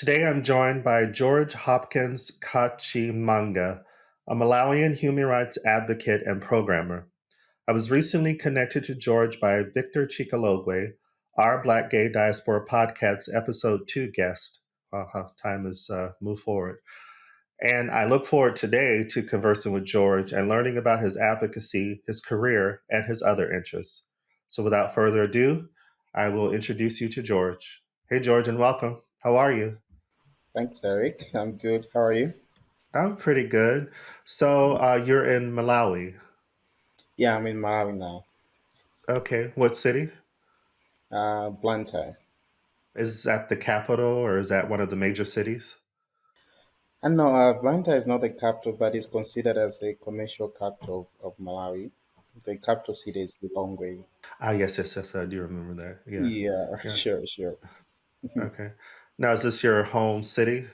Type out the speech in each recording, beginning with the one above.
Today I'm joined by George Hopkins Kachimanga, a Malawian human rights advocate and programmer. I was recently connected to George by Victor Chikalogwe, our Black Gay Diaspora Podcast episode 2 guest. Wow, how time has moved forward. And I look forward today to conversing with George and learning about his advocacy, his career, and his other interests. So without further ado, I will introduce you to George. Hey, George, and welcome. How are you? Thanks, Eric. I'm good. How are you? I'm pretty good. So you're in Malawi. Yeah, I'm in Malawi now. Okay. What city? Blantyre. Is that the capital or is that one of the major cities? And no, Blantyre is not the capital, but it's considered as the commercial capital of Malawi. The capital city is Lilongwe. Ah, yes, yes, yes. I do remember that. Yeah. Yeah, Yeah. sure. Okay. Now, is this your home city?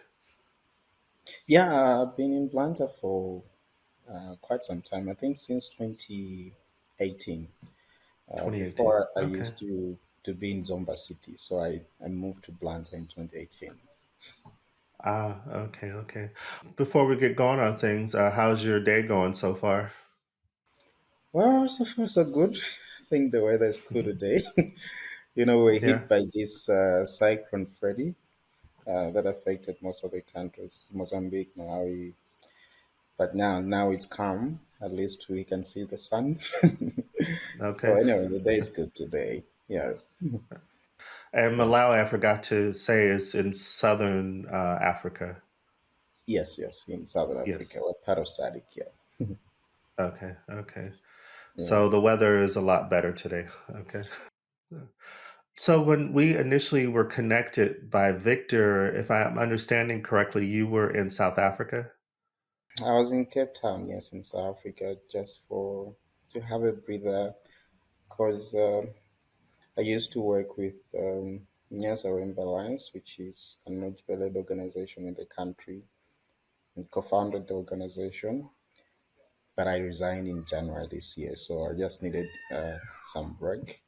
Yeah, I've been in Blantyre for quite some time. I think since 2018. 2018. Before I Okay. used to be in Zomba City, so I moved to Blantyre in 2018. Ah, okay, okay. Before we get going on things, how's your day going so far? Well, so far so good. I think the weather is cool today. We're Yeah. hit by this cyclone Freddy that affected most of the countries, Mozambique, Malawi. But now it's calm. At least we can see the sun. So Okay. anyway, the day is good today. Yeah, And yeah. Malawi, I forgot to say, is in southern Africa. Yes. In Southern Africa, Yes. we're part of SADC. Yeah, Okay. Okay. yeah. So the weather is a lot better today. Okay. So when we initially were connected by Victor, if I'm understanding correctly, you were in South Africa? I was in Cape Town, yes, in South Africa, just for to have a breather, because I used to work with Nyasa Rainbow Alliance, which is a not-for-profit organization in the country, and co-founded the organization. But I resigned in January this year, so I just needed some break,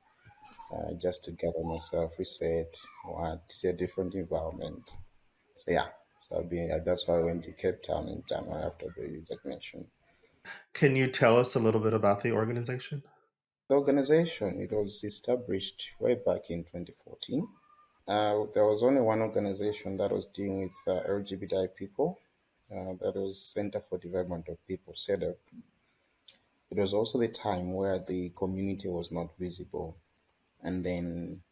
just to gather myself, reset, or see a different environment. So yeah, so that's why I went to Cape Town in January after the resignation. Can you tell us a little bit about the organization? The organization, it was established way back in 2014. There was only one organization that was dealing with LGBTI people. That was Center for Development of People set up. It was also the time where the community was not visible, and then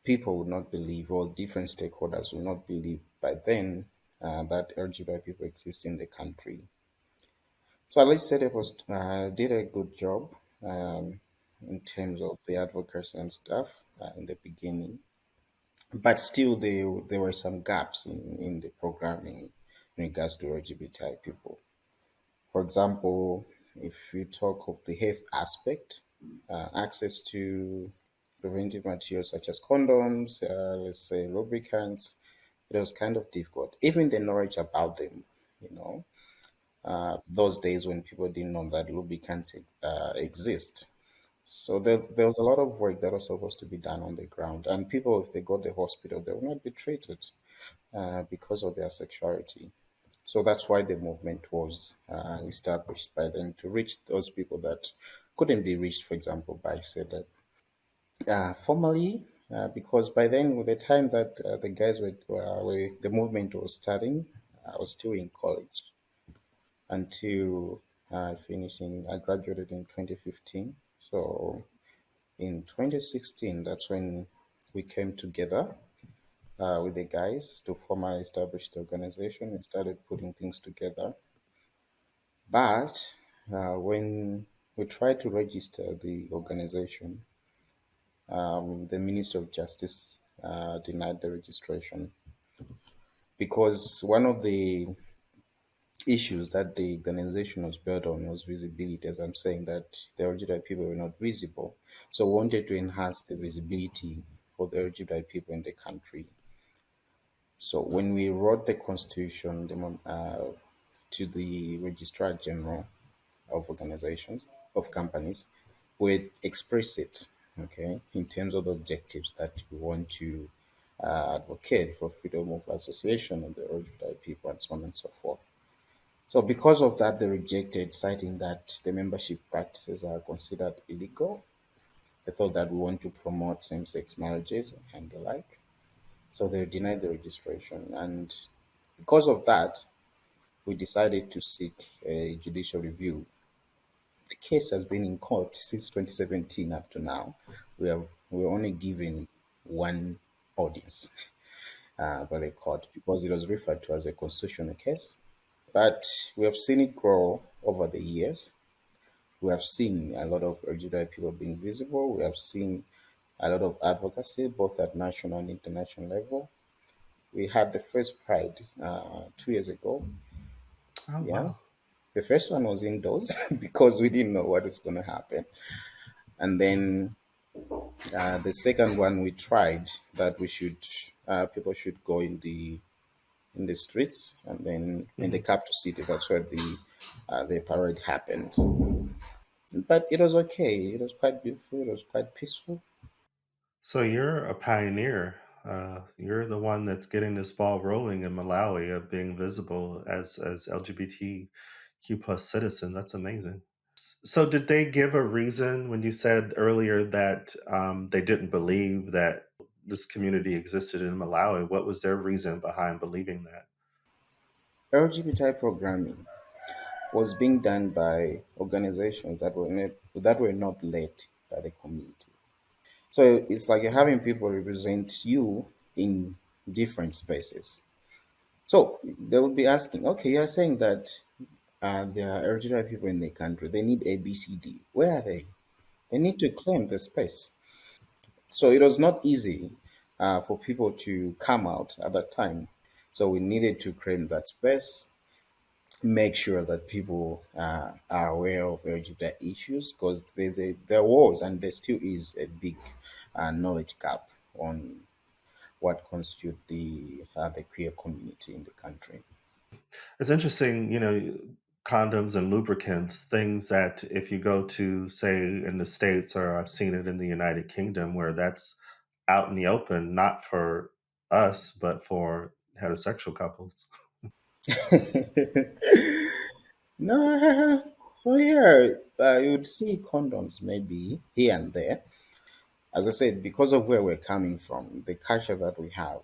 people would not believe, or different stakeholders would not believe by then that LGBTI people exist in the country. So at least Setup was did a good job in terms of the advocacy and stuff in the beginning, but still there were some gaps in the programming in regards to LGBTI people. For example, if you talk of the health aspect, access to preventive materials such as condoms, let's say lubricants, it was kind of difficult. Even the knowledge about them, you know, those days when people didn't know that lubricants exist. So there was a lot of work that was supposed to be done on the ground, and people, if they go to the hospital, they will not be treated because of their sexuality. So that's why the movement was established by them to reach those people that couldn't be reached, for example, by SEDA. Formally, because by then, with the time that the guys the movement was starting, I was still in college until I graduated in 2015. So in 2016, that's when we came together with the guys to formally establish the organization and started putting things together. But when we tried to register the organization, the Minister of Justice denied the registration because one of the issues that the organization was built on was visibility. As I'm saying, that the LGBT people were not visible, so we wanted to enhance the visibility for the LGBT people in the country. So when we wrote the constitution to the Registrar General of organizations, of companies, we express it, okay, in terms of the objectives that we want to advocate for freedom of association of the LGBT people, and so on and so forth. So, because of that, they rejected, citing that the membership practices are considered illegal. They thought that we want to promote same sex marriages and the like. So, they denied the registration. And because of that, we decided to seek a judicial review. The case has been in court since 2017 up to now. We were only given one audience by the court because it was referred to as a constitutional case. But we have seen it grow over the years. We have seen a lot of LGBT people being visible. We have seen a lot of advocacy, both at national and international level. We had the first Pride 2 years ago. Oh, Yeah, wow. the first one was indoors because we didn't know what was going to happen. And then the second one we tried that we should people should go in the streets, and then in the Mhm. capital city. That's where the parade happened. But it was okay. It was quite beautiful. It was quite peaceful. So you're a pioneer. You're the one that's getting this ball rolling in Malawi of being visible as LGBTQ plus citizen. That's amazing. So did they give a reason when you said earlier that they didn't believe that this community existed in Malawi? What was their reason behind believing that? LGBTI programming was being done by organizations that were not led by the community. So it's like you're having people represent you in different spaces. So they will be asking, okay, you're saying that there are LGBT people in the country. They need A, B, C, D. Where are they? They need to claim the space. So it was not easy for people to come out at that time. So we needed to claim that space, make sure that people are aware of LGBT issues, because there was and there still is a big knowledge gap on what constitutes the queer community in the country. It's interesting, condoms and lubricants, things that if you go to, say, in the States, or I've seen it in the United Kingdom, where that's out in the open, not for us, but for heterosexual couples. No, for here, you would see condoms maybe here and there. As I said, because of where we're coming from, the culture that we have,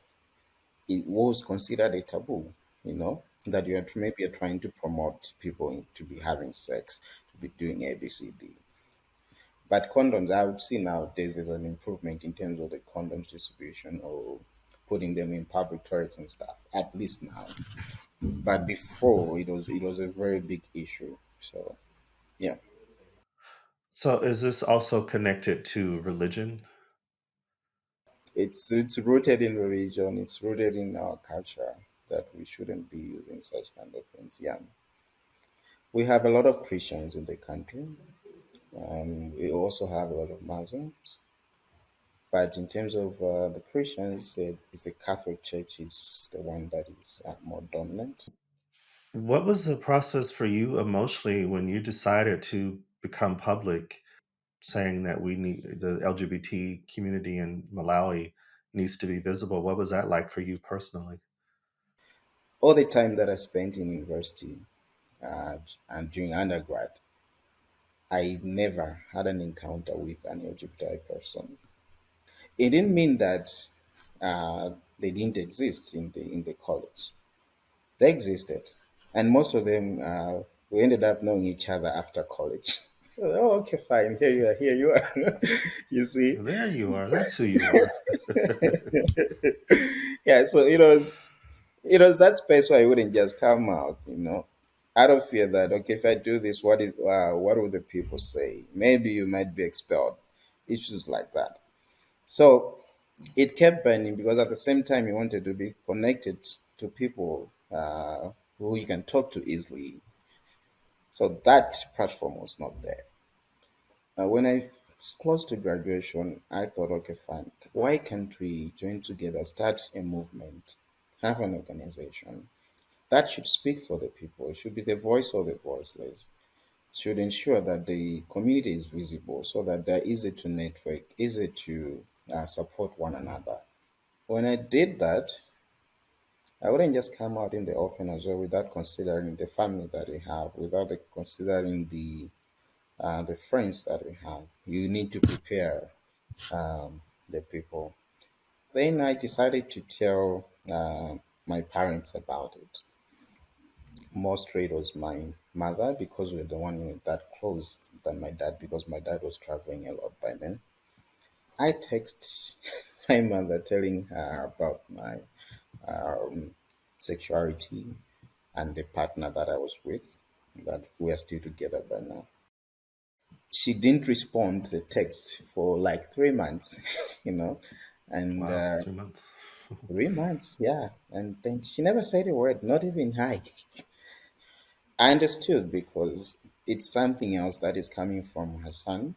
it was considered a taboo, that maybe you're trying to promote people to be having sex, to be doing ABCD. But condoms, I would see nowadays there's an improvement in terms of the condoms distribution or putting them in public toilets and stuff, at least now. But before, it was a very big issue. So yeah. So is this also connected to religion? It's rooted in religion. It's rooted in our culture that we shouldn't be using such kind of things. Yeah, we have a lot of Christians in the country. We also have a lot of Muslims. But in terms of the Christians, it's the Catholic Church is the one that is more dominant. What was the process for you emotionally when you decided to become public, saying that we need the LGBT community in Malawi needs to be visible? What was that like for you personally? All the time that I spent in university uh, and during undergrad, I never had an encounter with an LGBTI person. It didn't mean that they didn't exist in the college. They existed, and most of them we ended up knowing each other after college. So, oh, okay, fine. Here you are. Here you are. You see. There you are. That's who you are. Yeah. So it was that space where I wouldn't just come out, out of fear that okay, if I do this, what will the people say? Maybe you might be expelled. Issues like that. So it kept burning because at the same time you wanted to be connected to people who you can talk to easily. So that platform was not there. When I was close to graduation, I thought, okay, fine. Why can't we join together, start a movement, have an organization that should speak for the people? It should be the voice of the voiceless. Should ensure that the community is visible so that they're easy to network, easy to support one another. When I did that, I wouldn't just come out in the open as well without considering the family that we have, without considering the friends that we have. You need to prepare the people. Then I decided to tell my parents about it. More straight was my mother because we were the one who were that close than my dad because my dad was traveling a lot by then. I text my mother telling her about my um, sexuality and the partner that I was with, that we are still together by now. She didn't respond to the text for like 3 months, you know, and Wow, 3 months. 3 months, yeah. And then she never said a word, not even hi. I understood because it's something else that is coming from her son.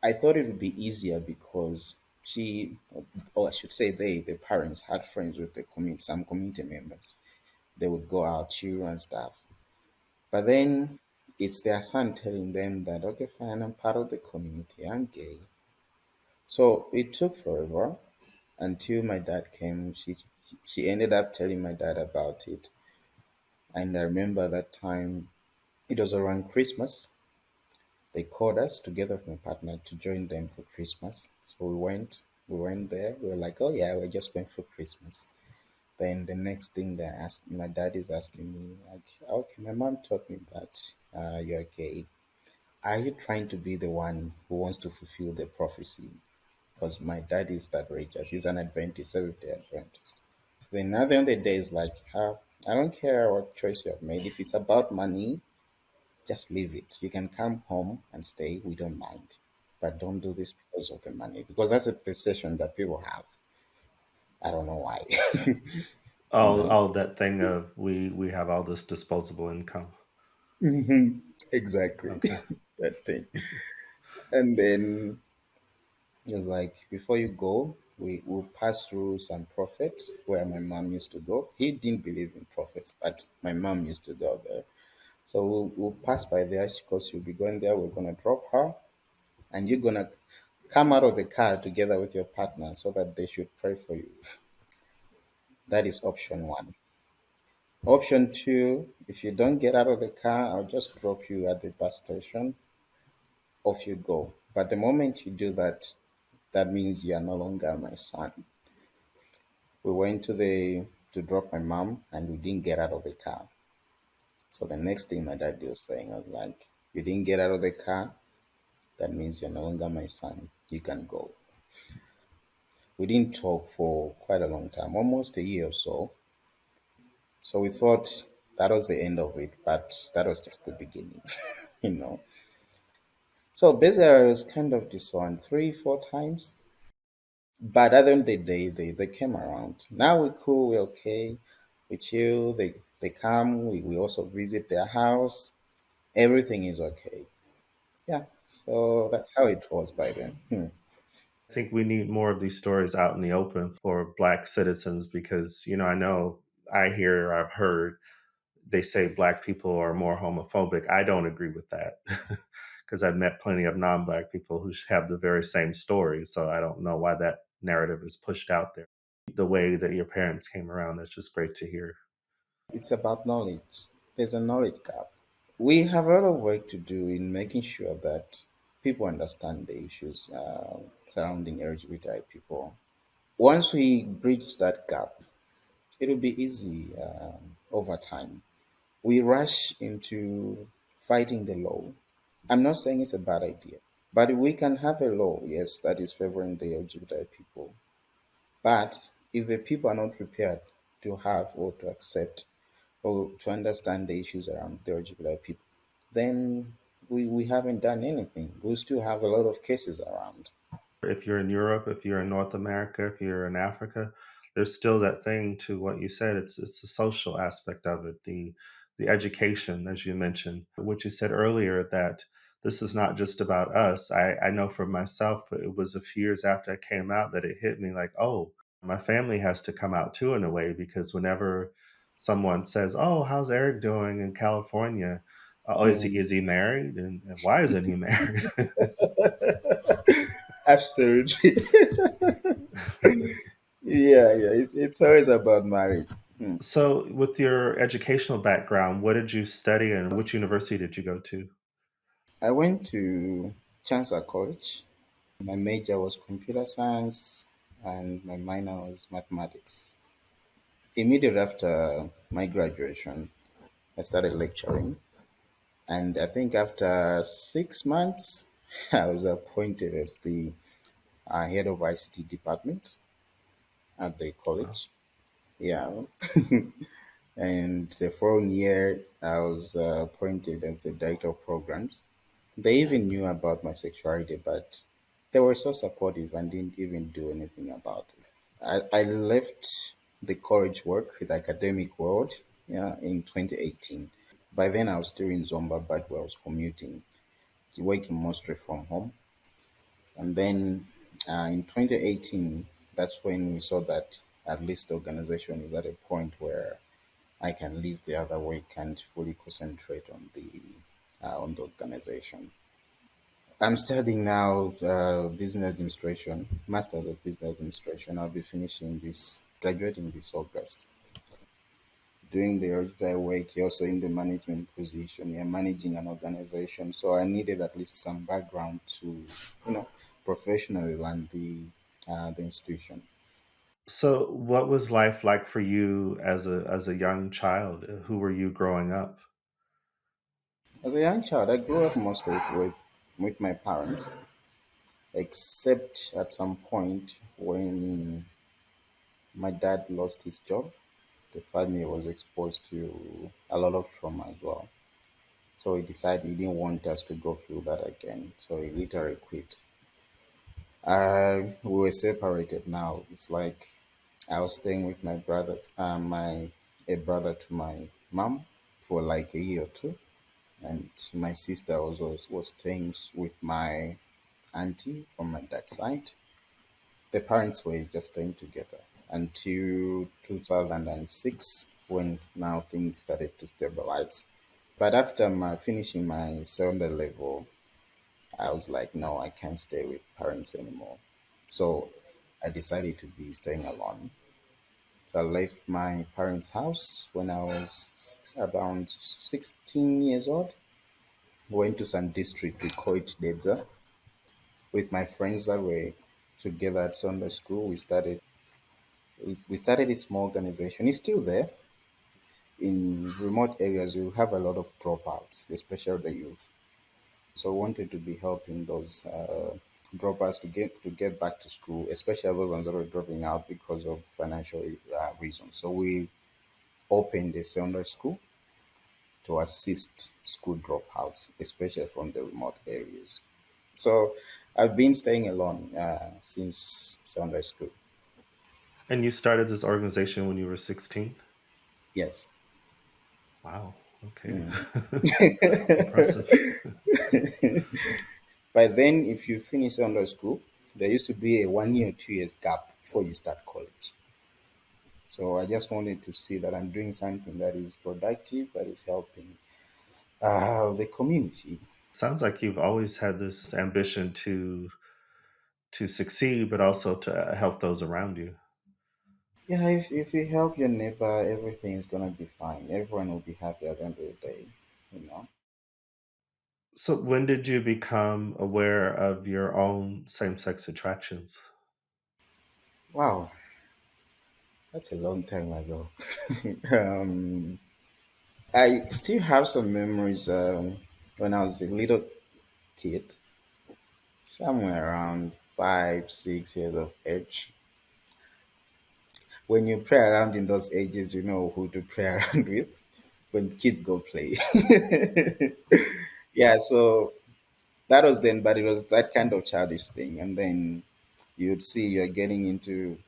I thought it would be easier because she, or I should say they, the parents, had friends with the community, some community members. They would go out, chill and stuff. But then it's their son telling them that, okay, fine, I'm part of the community, I'm gay. So it took forever until my dad came. She ended up telling my dad about it. And I remember that time, it was around Christmas. They called us together with my partner to join them for Christmas. So we went there. We were like, oh yeah, we're just going for Christmas. Then the next thing they asked, my dad is asking me, like, okay, my mom told me that you're gay. Are you trying to be the one who wants to fulfill the prophecy? Because my dad is that religious. He's an Adventist, Seventh-day Adventist. Then at the end of the day, it's like, I don't care what choice you have made. If it's about money, just leave it. You can come home and stay. We don't mind. But don't do this because of the money. Because that's a perception that people have. I don't know why. you Oh, know? oh, that thing of we have all this disposable income. Exactly. Okay. That thing. And then it was like, before you go, we will pass through some prophet where my mom used to go. He didn't believe in prophets, but my mom used to go there. So we'll pass by there because she'll be going there. We're going to drop her, and you're going to come out of the car together with your partner so that they should pray for you. That is option one. Option two, if you don't get out of the car, I'll just drop you at the bus station. Off you go. But the moment you do that, that means you are no longer my son. We went to drop my mom and we didn't get out of the car. So the next thing my dad was saying was like, you didn't get out of the car, that means you're no longer my son. You can go. We didn't talk for quite a long time, almost a year or so. So we thought that was the end of it, but that was just the beginning, you know. So basically, I was kind of disowned 3, 4 times. But at the end of the day, they came around. Now we're cool, we're okay, we chill, they come, we also visit their house. Everything is okay. Yeah. So that's how it was by then. I think we need more of these stories out in the open for Black citizens because, I know I hear, I've heard they say Black people are more homophobic. I don't agree with that because I've met plenty of non Black people who have the very same story. So I don't know why that narrative is pushed out there. The way that your parents came around, that's just great to hear. It's about knowledge. There's a knowledge gap. We have a lot of work to do in making sure that people understand the issues surrounding LGBTI people. Once we bridge that gap, it'll be easy over time. We rush into fighting the law. I'm not saying it's a bad idea, but we can have a law, yes, that is favoring the LGBTI people. But if the people are not prepared to have or to accept or to understand the issues around the LGBTI people, then we haven't done anything. We still have a lot of cases around. If you're in Europe, if you're in North America, if you're in Africa, there's still that thing to what you said. It's the social aspect of it, the education, as you mentioned. What you said earlier that this is not just about us. I know for myself, it was a few years after I came out that it hit me like, oh, my family has to come out too in a way because whenever someone says, "Oh, how's Eric doing in California?" Oh, Mm. is he married? And why isn't he married? Absolutely. Yeah, yeah. It's always about marriage. Hmm. So, with your educational background, what did you study and which university did you go to? I went to Chancellor College. My major was computer science, and my minor was mathematics. Immediately after my graduation, I started lecturing, and I think after 6 months, I was appointed as the head of ICT department at the Wow. college. Yeah, and the following year, I was appointed as the director of programs. They even knew about my sexuality, but they were so supportive and didn't even do anything about it. I left the college work, the academic world, yeah, in 2018. By then, I was still in Zomba, but I was commuting, working mostly from home. And then in 2018, that's when we saw that at least the organization is at a point where I can leave the other work and fully concentrate on the organization. I'm studying now business administration, master's of business administration. I'll be graduating this August. Doing the original work, you're also in the management position. You're managing an organization, so I needed at least some background to, professionally run the institution. So, what was life like for you as a young child? Who were you growing up? As a young child, I grew up mostly with my parents, except at some point when my dad lost his job. The family was exposed to a lot of trauma as well. So he decided he didn't want us to go through that again. So he literally quit. We were separated now. It's like I was staying with my brothers, a brother to my mom for like a year or two, and my sister was staying with my auntie from my dad's side. The parents were just staying together until 2006 when now things started to stabilize. But after my finishing my secondary level, I was like, no, I can't stay with parents anymore. So I decided to be staying alone. So I left my parents' house when I was around 16 years old. Went to some district, we call it Dedza, with my friends that were together at Sunday school. We started a small organization. It's still there. In remote areas, you have a lot of dropouts, especially the youth. So we wanted to be helping those dropouts to get back to school, especially those ones that were dropping out because of financial reasons. So we opened a secondary school to assist school dropouts, especially from the remote areas. So I've been staying alone since secondary school. And you started this organization when you were 16? Yes. Wow. Okay. Mm. Impressive. By then, if you finish secondary school, there used to be a 1 year, 2 years gap before you start college. So I just wanted to see that I'm doing something that is productive, that is helping the community. Sounds like you've always had this ambition to succeed, but also to help those around you. Yeah, if you help your neighbor, everything is gonna be fine. Everyone will be happy at the end of the day, you know. So, when did you become aware of your own same sex attractions? Wow, that's a long time ago. um, I still have some memories when I was a little kid, somewhere around 5, 6 years of age. When you play around in those ages, you know who to play around with when kids go play. Yeah, so that was then, but it was that kind of childish thing. And then you'd see you're getting into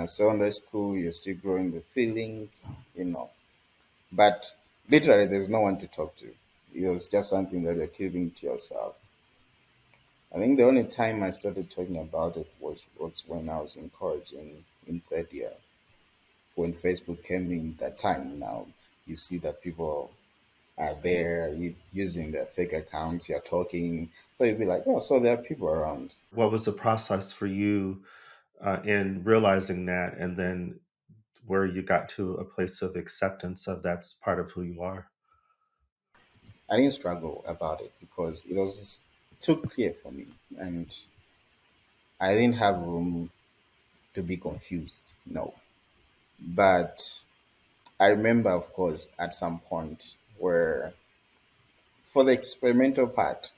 secondary school, you're still growing the feelings, you know. But literally, there's no one to talk to. It was just something that you're keeping to yourself. I think the only time I started talking about it was when I was in college in third year, when Facebook came in. That time now, you see that people are there using their fake accounts, you're talking. So you'd be like, oh, so there are people around. What was the process for you in realizing that, and then where you got to a place of acceptance of that's part of who you are? I didn't struggle about it because it was too clear for me, and I didn't have room to be confused. No, but I remember, of course, at some point where, for the experimental part,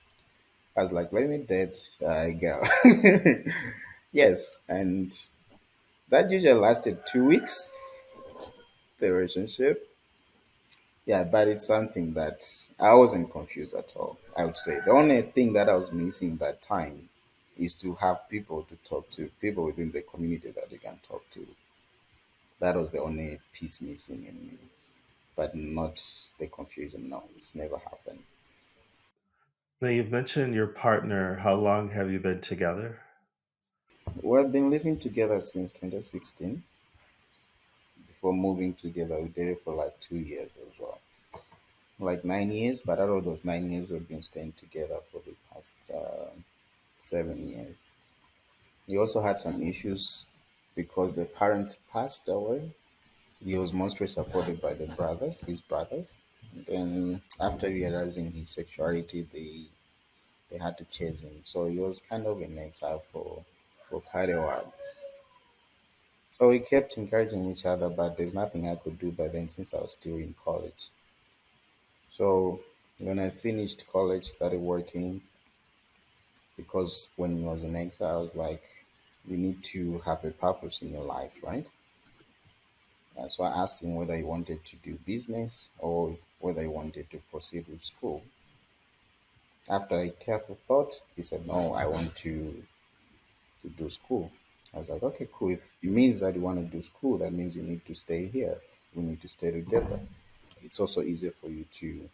I was like, let me date a girl. Yes, and that usually lasted 2 weeks, the relationship. Yeah, but it's something that I wasn't confused at all. I would say the only thing that I was missing that time is to have people to talk to, people within the community that you can talk to. That was the only piece missing in me, but not the confusion. No, it's never happened. Now, you've mentioned your partner. How long have you been together? We've been living together since 2016. Before moving together, we dated for like 2 years as well, like 9 years. But out of those 9 years, we've been staying together for the past 7 years. He also had some issues because the parents passed away. He was mostly supported by the brothers, his brothers. And then after realizing his sexuality, they had to chase him. So he was kind of in exile for quite a while. So we kept encouraging each other, but there's nothing I could do by then since I was still in college. So when I finished college, started working because when he was in exile, I was like, you need to have a purpose in your life, right? So I asked him whether he wanted to do business or whether he wanted to proceed with school. After a careful thought, he said, no, I want to do school. I was like, okay, cool. If it means that you want to do school, that means you need to stay here. We need to stay together. It's also easier for you to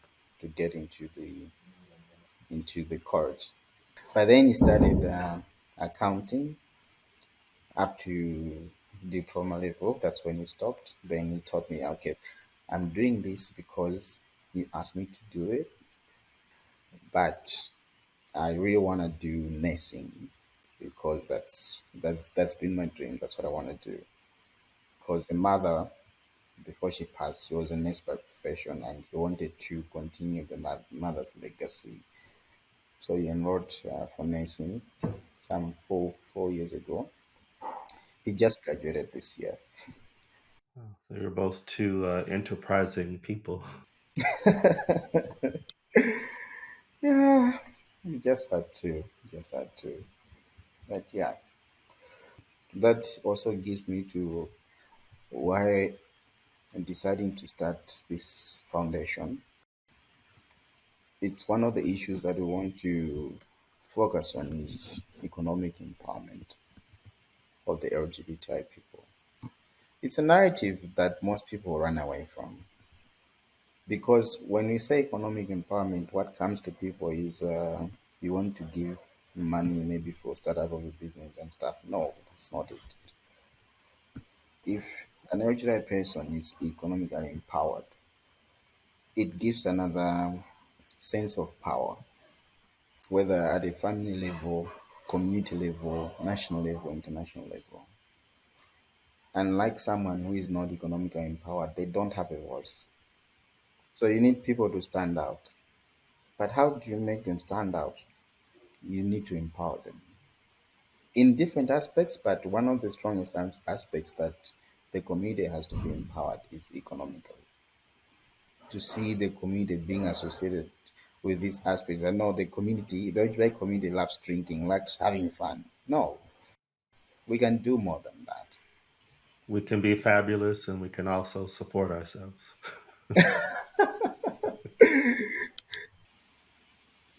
get into the course. But then he started accounting up to diploma level. That's when he stopped. Then he taught me, okay, I'm doing this because you asked me to do it, but I really want to do nursing because that's been my dream. That's what I want to do. Because the mother, before she passed, she was a nurse by profession, and he wanted to continue the mother's legacy. So he enrolled for nursing some four years ago. He just graduated this year. Oh, so you're both two enterprising people. Yeah, we just had to. But yeah, that also gives me to why I'm deciding to start this foundation. It's one of the issues that we want to focus on is economic empowerment of the LGBTI people. It's a narrative that most people run away from because when we say economic empowerment, what comes to people is you want to give money maybe for startup of a business and stuff. No, that's not it. If an LGBTI person is economically empowered, it gives another sense of power, whether at a family level, community level, national level, international level. Unlike someone who is not economically empowered, they don't have a voice. So you need people to stand out. But how do you make them stand out? You need to empower them in different aspects, but one of the strongest aspects that the community has to be empowered is economically. To see the community being associated with these aspects. I know the LGBT community loves drinking, likes having fun. No, we can do more than that. We can be fabulous and we can also support ourselves.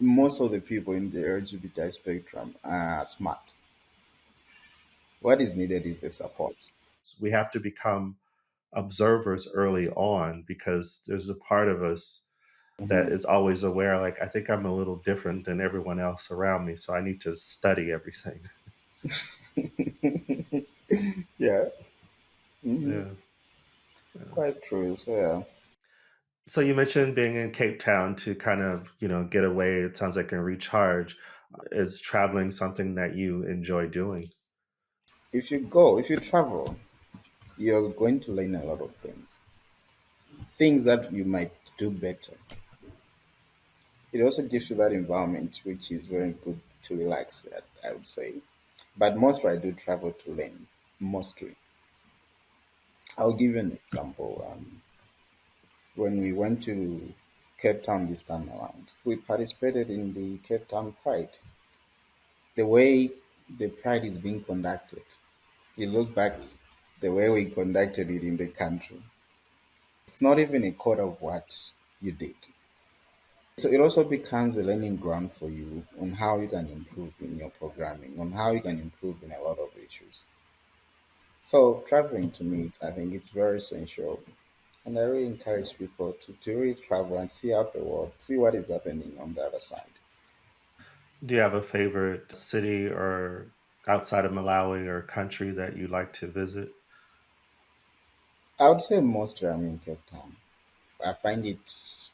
Most of the people in the LGBT spectrum are smart. What is needed is the support. We have to become observers early on because there's a part of us that Mhm. is always aware, like, I think I'm a little different than everyone else around me. So I need to study everything. Yeah, hmm, Yeah. Yeah. quite true. So yeah. So you mentioned being in Cape Town to kind of, get away. It sounds like and recharge. Is traveling something that you enjoy doing? if you travel, you're going to learn a lot of things that you might do better. It also gives you that environment, which is very good to relax at, I would say. But mostly I do travel to learn, mostly. I'll give you an example. When we went to Cape Town this time around, we participated in the Cape Town Pride. The way the Pride is being conducted, you look back the way we conducted it in the country, it's not even a quarter of what you did. So it also becomes a learning ground for you on how you can improve in your programming, on how you can improve in a lot of issues. So traveling to me, I think it's very essential. And I really encourage people to really travel and see out the world, see what is happening on the other side. Do you have a favorite city or outside of Malawi or country that you like to visit? I would say mostly I'm in Cape Town. I find it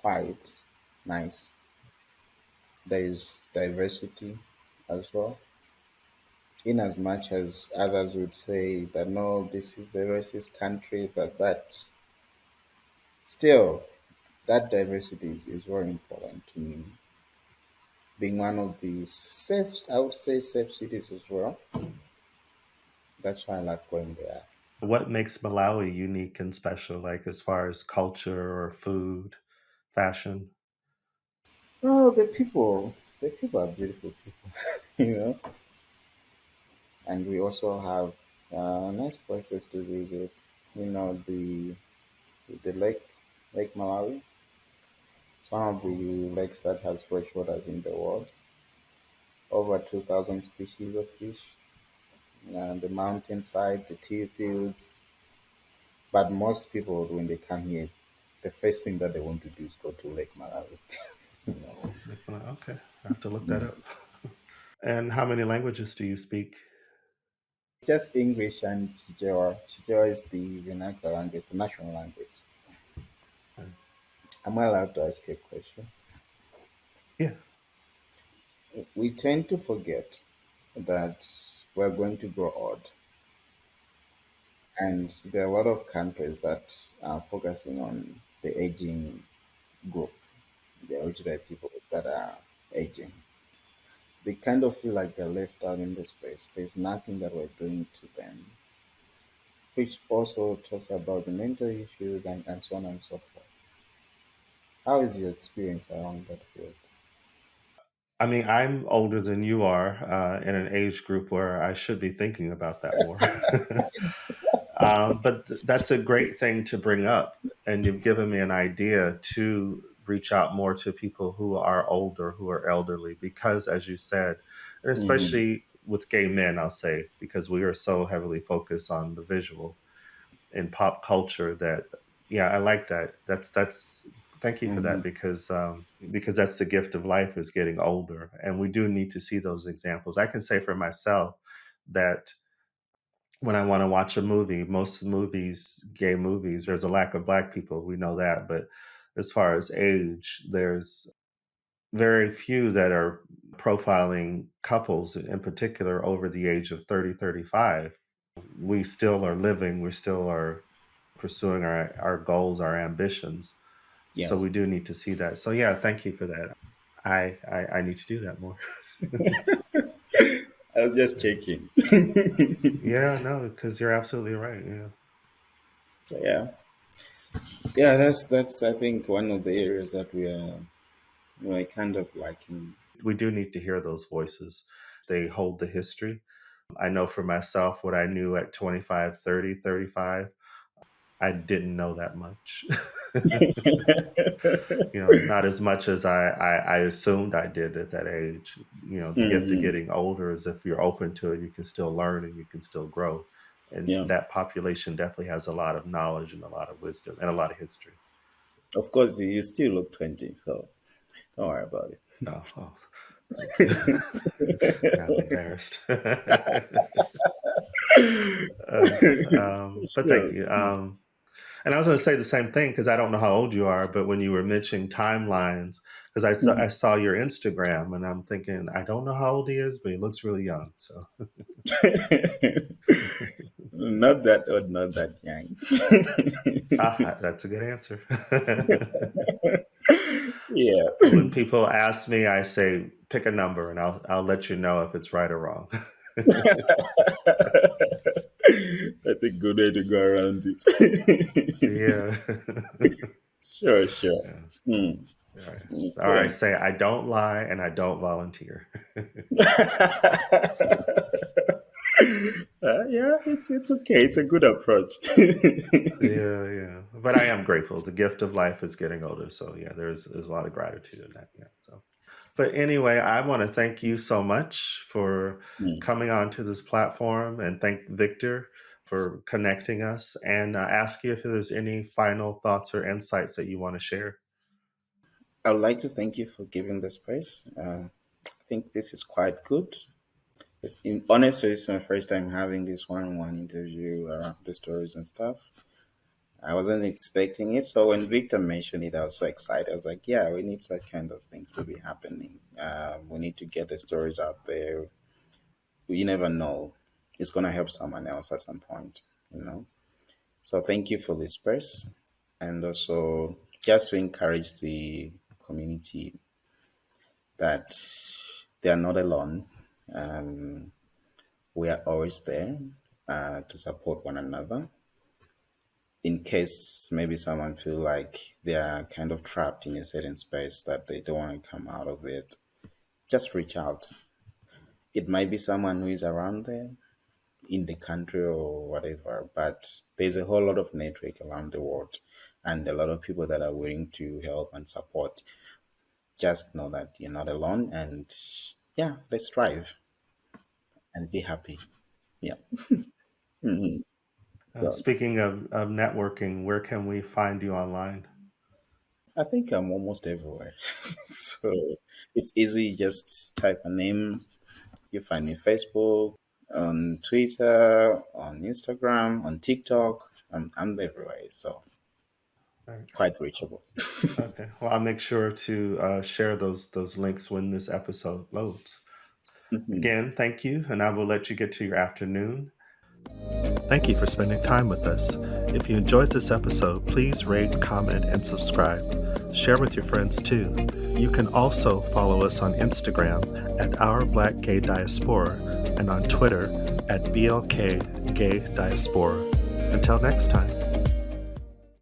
quite nice. There is diversity as well. In as much as others would say that no, this is a racist country, but still, that diversity is very important to me. Being one of the safe, I would say safe cities as well. That's why I like going there. What makes Malawi unique and special, like as far as culture or food, fashion? Oh, the people are beautiful people, you know. And we also have nice places to visit. You know, the Lake Malawi. It's one of the lakes that has fresh waters in the world. Over 2,000 species of fish. The mountainside, the tea fields. But most people, when they come here, the first thing that they want to do is go to Lake Malawi. You know. Okay, I have to look that up. And how many languages do you speak? Just English and Chichewa. Chichewa is the vernacular language, the national language. Am I allowed to ask you a question? Yeah. We tend to forget that we're going to grow old, and there are a lot of countries that are focusing on the aging group, the original people that are aging. They kind of feel like they're left out in the space. There's nothing that we're doing to them, which also talks about the mental issues and so on and so forth. How is your experience around that field? I mean, I'm older than you are in an age group where I should be thinking about that more. But that's a great thing to bring up. And you've given me an idea to reach out more to people who are older, who are elderly, because as you said, and Mhm. especially with gay men, I'll say, because we are so heavily focused on the visual in pop culture that, yeah, I like that. That's, thank you for that Mhm. because that's the gift of life is getting older. And we do need to see those examples. I can say for myself that when I want to watch a movie, most movies, gay movies, there's a lack of black people. We know that. But as far as age, there's very few that are profiling couples in particular over the age of 30, 35. We still are living, we still are pursuing our goals, our ambitions. So Yes. we do need to see that. So yeah, thank you for that. I need to do that more. I was just checking. Yeah, no, because you're absolutely right. Yeah. So yeah, yeah. That's I think one of the areas that we're kind of lacking. We do need to hear those voices. They hold the history. I know for myself what I knew at 25, 30, 35. I didn't know that much. Not as much as I assumed I did at that age. The gift of Hmm. getting older is if you're open to it, you can still learn and you can still grow. And Yeah. that population definitely has a lot of knowledge and a lot of wisdom and a lot of history. Of course, you still look 20, so don't worry about it. Oh, thank you. Now I'm embarrassed. But thank Sure. you. And I was going to say the same thing because I don't know how old you are, but when you were mentioning timelines, because I saw your Instagram and I'm thinking, I don't know how old he is, but he looks really young. So Not that old, not that young. that's a good answer. Yeah. When people ask me, I say, pick a number and I'll let you know if it's right or wrong. That's a good way to go around it. Yeah. Sure, sure. Yeah. Hmm. All right. All right. Okay. Say, I don't lie and I don't volunteer. Yeah, it's okay. It's a good approach. Yeah, yeah. But I am grateful. The gift of life is getting older. So yeah, there's a lot of gratitude in that. Yeah. So but anyway, I want to thank you so much for Hmm. coming onto this platform and thank Victor for connecting us and ask you if there's any final thoughts or insights that you want to share. I would like to thank you for giving the space. I think this is quite good. Honestly, it's my first time having this one-on-one interview around the stories and stuff. I wasn't expecting it, so when Victor mentioned it, I was so excited. I was like, "Yeah, we need such kind of things to be happening. We need to get the stories out there. You never know; it's gonna help someone else at some point, you know." So thank you for this space, and also just to encourage the community that they are not alone. Um, we are always there to support one another. In case maybe someone feel like they are kind of trapped in a certain space that they don't want to come out of it, just reach out. It might be someone who is around there in the country or whatever, but there's a whole lot of network around the world and a lot of people that are willing to help and support. Just know that you're not alone, and yeah, let's strive and be happy. Yeah. Mhm. So Speaking of networking, where can we find you online? I think I'm almost everywhere. So it's easy. Just type a name. You find me Facebook, on Twitter, on Instagram, on TikTok. I'm everywhere. So All right. quite reachable. Okay. Well, I'll make sure to share those links when this episode loads. Mhm. Again, thank you, and I will let you get to your afternoon. Thank you for spending time with us. If you enjoyed this episode, please rate, comment, and subscribe. Share with your friends too. You can also follow us on Instagram at Our Black Gay Diaspora and on Twitter at BLK Gay Diaspora. Until next time.